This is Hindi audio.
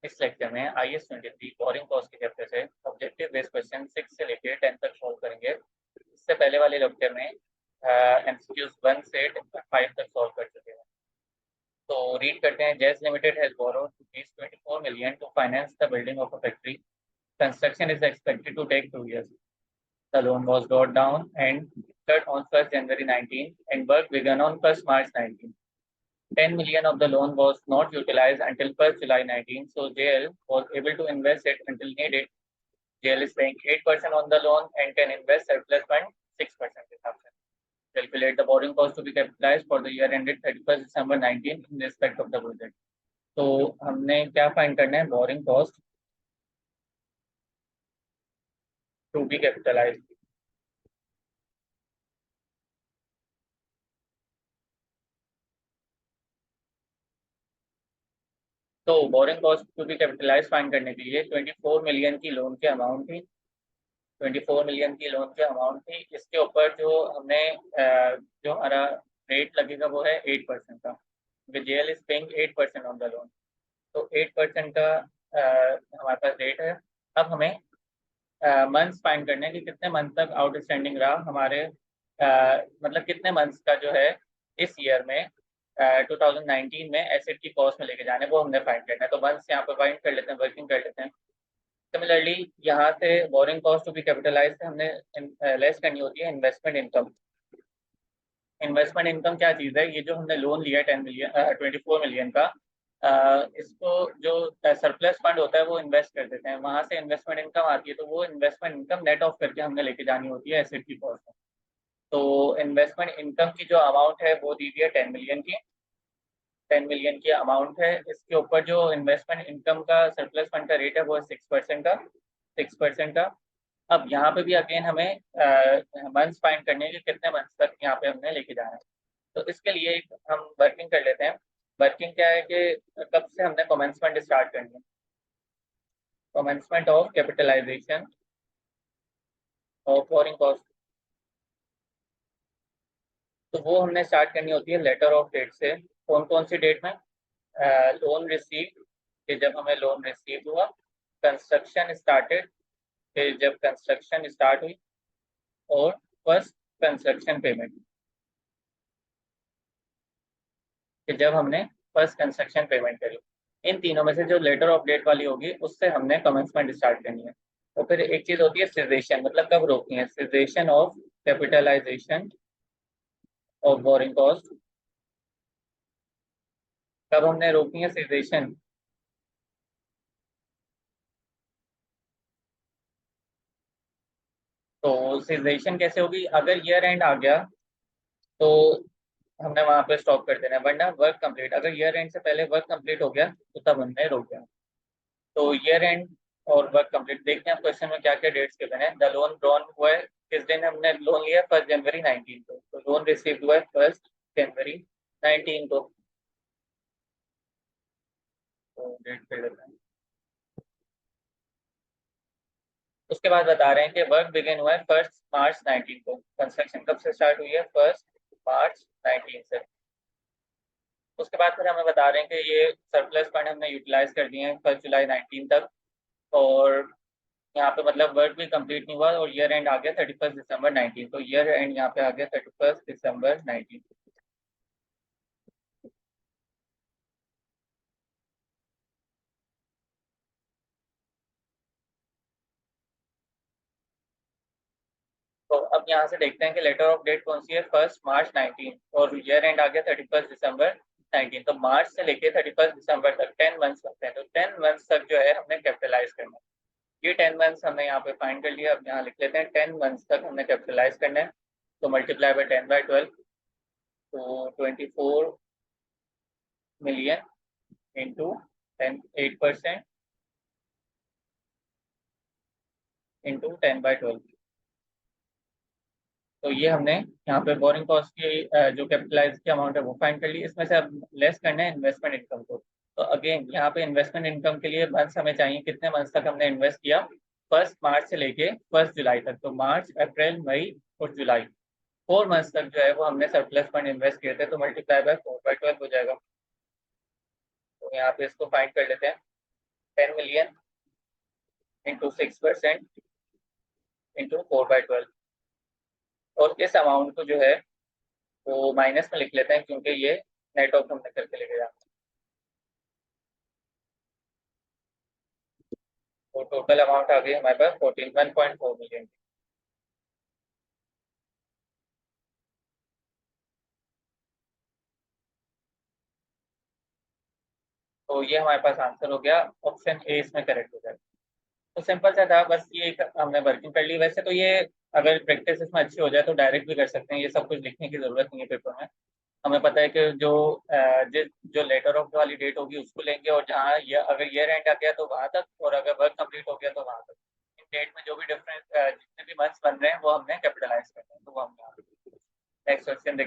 इस लेक्चर में IAS-23 बोरिंग कॉस्ट के चैप्टर से ऑब्जेक्टिव बेस्ड क्वेश्चन 6 से लेकर 10 तक सॉल्व करेंगे। इससे पहले वाले लेक्चर में MCQS 1 से 5 तक सॉल्व कर चुके हैं। तो रीड करते हैं। Jess limited has borrowed ₹24 million to finance the building of a factory. Construction is expected to take 2 years. The loan was brought down and cut on 1st January 19 and work began on 1st March 19. 10 million of the loan was not utilized until 1st July 19, so JL was able to invest it until needed. JL is paying 8% on the loan and can invest surplus fund 6%. Calculate the borrowing cost to be capitalized for the year ended 31st December 19 in respect of the project. तो हमने क्या फाइंड करना है? Boring cost to be capitalized. तो boring cost to be capitalize find करने के लिए 24 मिलियन की लोन की अमाउंट थी। 24 मिलियन की लोन की अमाउंट थी। इसके ऊपर जो हमने जो हमारा रेट लगेगा वो है 8% का। JL is paying 8% on the loan, तो 8% का हमारे पास रेट है। अब हमें मंथ्स फाइंड करने हैं कि कितने मंथ तक आउटस्टैंडिंग रहा हमारे, मतलब कितने मंथ्स का जो है इस ईयर में 2019 में एसेट की कॉस्ट में लेके जाने, वो हमने फाइंड करना है। तो मंथ्स यहाँ पर फाइंड कर लेते हैं, वर्किंग कर लेते हैं। सिमिलरली यहाँ से borrowing cost to be capitalise से हमने लेस करनी होती है इन्वेस्टमेंट इनकम। इन्वेस्टमेंट इनकम क्या चीज़ है? ये जो हमने लोन लिया 24 मिलियन का, इसको जो सरप्लस फंड होता है वो इन्वेस्ट कर देते हैं, वहां से इन्वेस्टमेंट इनकम आती है। तो वो इन्वेस्टमेंट इनकम नेट ऑफ करके हमने लेके जानी होती है एसेट की कॉस्ट में। तो इन्वेस्टमेंट इनकम की जो अमाउंट है वो दी हुई है 10 मिलियन की। 10 मिलियन की अमाउंट है। इसके ऊपर जो इन्वेस्टमेंट इनकम का सरप्लस फंड का रेट है वो है 6% का। 6% का। अब यहाँ पे भी अगेन हमें मंथ्स फाइंड करने के कितने मंथ्स तक यहाँ पे हमने लेके जाना है। तो इसके लिए हम वर्किंग कर लेते हैं। वर्किंग क्या है कि कब से हमने कमेंसमेंट स्टार्ट करनी है? Commencement of capitalisation of borrowing cost, तो वो हमने स्टार्ट करनी होती है लेटर ऑफ डेट से। कौन कौन सी डेट में? लोन रिसीव, कि जब हमें लोन रिसीव हुआ। कंस्ट्रक्शन स्टार्टेड, फिर जब कंस्ट्रक्शन स्टार्ट हुई। और फर्स्ट कंस्ट्रक्शन पेमेंट, कि जब हमने फर्स्ट कंस्ट्रक्शन पेमेंट करी। इन तीनों में से जो लेटर ऑफ डेट वाली होगी उससे हमने कमेंसमेंट स्टार्ट करनी है। और फिर एक चीज होती है सिजेशन, मतलब कब रोकनी है? Cessation of capitalisation of borrowing cost, कब हमने रोकनी है सिजेशन? तो सिजेशन कैसे होगी? अगर ईयर एंड आ गया तो हमने वहां पे स्टॉप कर देना है, वरना वर्क कंप्लीट, अगर ईयर एंड से पहले वर्क कंप्लीट हो गया तो तब हमने रोक दिया। तो ईयर एंड और वर्क कंप्लीट देखते हैं क्वेश्चन में क्या क्या डेट्स गिवन है। द लोन ड्रॉन हुआ है किस दिन? हमने लोन लिया 1 जनवरी 19 को, तो लोन रिसीव हुआ है 1 जनवरी 19 को। तो डेट पे देते हैं। उसके बाद बता रहे हैं कि वर्क बिगिन हुआ है 1 मार्च 19 को। कंस्ट्रक्शन कब से स्टार्ट हुई है? 1 मार्च 19 से। उसके बाद फिर हमें बता रहे हैं कि ये सरप्लस फंड हमने यूटिलाइज कर दिए हैं 1 जुलाई 19 तक। और यहाँ पे मतलब वर्क भी कंप्लीट नहीं हुआ और ईयर एंड आ गया 31 दिसंबर 19। तो ईयर एंड यहाँ पे आ गया 31 दिसंबर 19। तो अब यहाँ से देखते हैं कि लेटर ऑफ डेट कौन सी है? 1 मार्च 19 और ईयर एंड आ गया 31 दिसंबर 19। तो मार्च से लेके 31 दिसंबर तक 10 मंथ्स लगते हैं। तो 10 मंथ्स तक जो है हमने कैपिटलाइज करना है। ये 10 मंथ्स हमने यहाँ पे फाइंड कर लिया। अब यहाँ लिख लेते हैं 10 मंथ्स तक हमने कैपिटलाइज करना है। तो मल्टीप्लाई बाय 10/12, तो 24 मिलियन इंटू 8% इंटू 10/12। तो ये हमने यहाँ पे बोरिंग कॉस्ट की जो कैपिटलाइज की अमाउंट है वो फाइंड कर ली। इसमें से अब लेस करना है इन्वेस्टमेंट इनकम को। तो अगेन यहाँ पे इन्वेस्टमेंट इनकम के लिए मंथ्स हमें चाहिए, कितने मंथ्स तक हमने इन्वेस्ट किया? 1 मार्च से लेके 1 जुलाई तक। तो मार्च, अप्रैल, मई और जुलाई, 4 मंथ्स तक जो है वो हमने सरप्लस फंड इन्वेस्ट किए थे। तो मल्टीप्लाई बाय 4/12 हो जाएगा। तो यहाँ पे इसको फाइंड कर लेते हैं। 10 million इंटू 6% इंटू 4/12। और इस अमाउंट को जो है वो माइनस में लिख लेते हैं, क्योंकि ये नेट ऑफ हमने करके लेके जाते हैं। तो टोटल अमाउंट आ गई हमारे पास 141.4 मिलियन। तो ये हमारे पास आंसर हो गया, ऑप्शन ए इसमें करेक्ट हो जाएगा। तो सिंपल सा था, बस ये एक हमने वर्किंग कर ली। वैसे तो ये अगर प्रैक्टिस इसमें अच्छी हो जाए तो डायरेक्ट भी कर सकते हैं, ये सब कुछ लिखने की जरूरत नहीं है पेपर में। हमें पता है कि जो जो लेटर ऑफ वाली डेट होगी उसको लेंगे, और जहाँ ये अगर ईयर एंड आ गया तो वहां तक, और अगर वर्क कंप्लीट हो गया तो वहां तक। इन डेट में जो भी डिफरेंस जितने भी मंथ्स बन रहे हैं वो हमने कैपिटलाइज करना है, तो वो हमने नेक्स्ट क्वेश्चन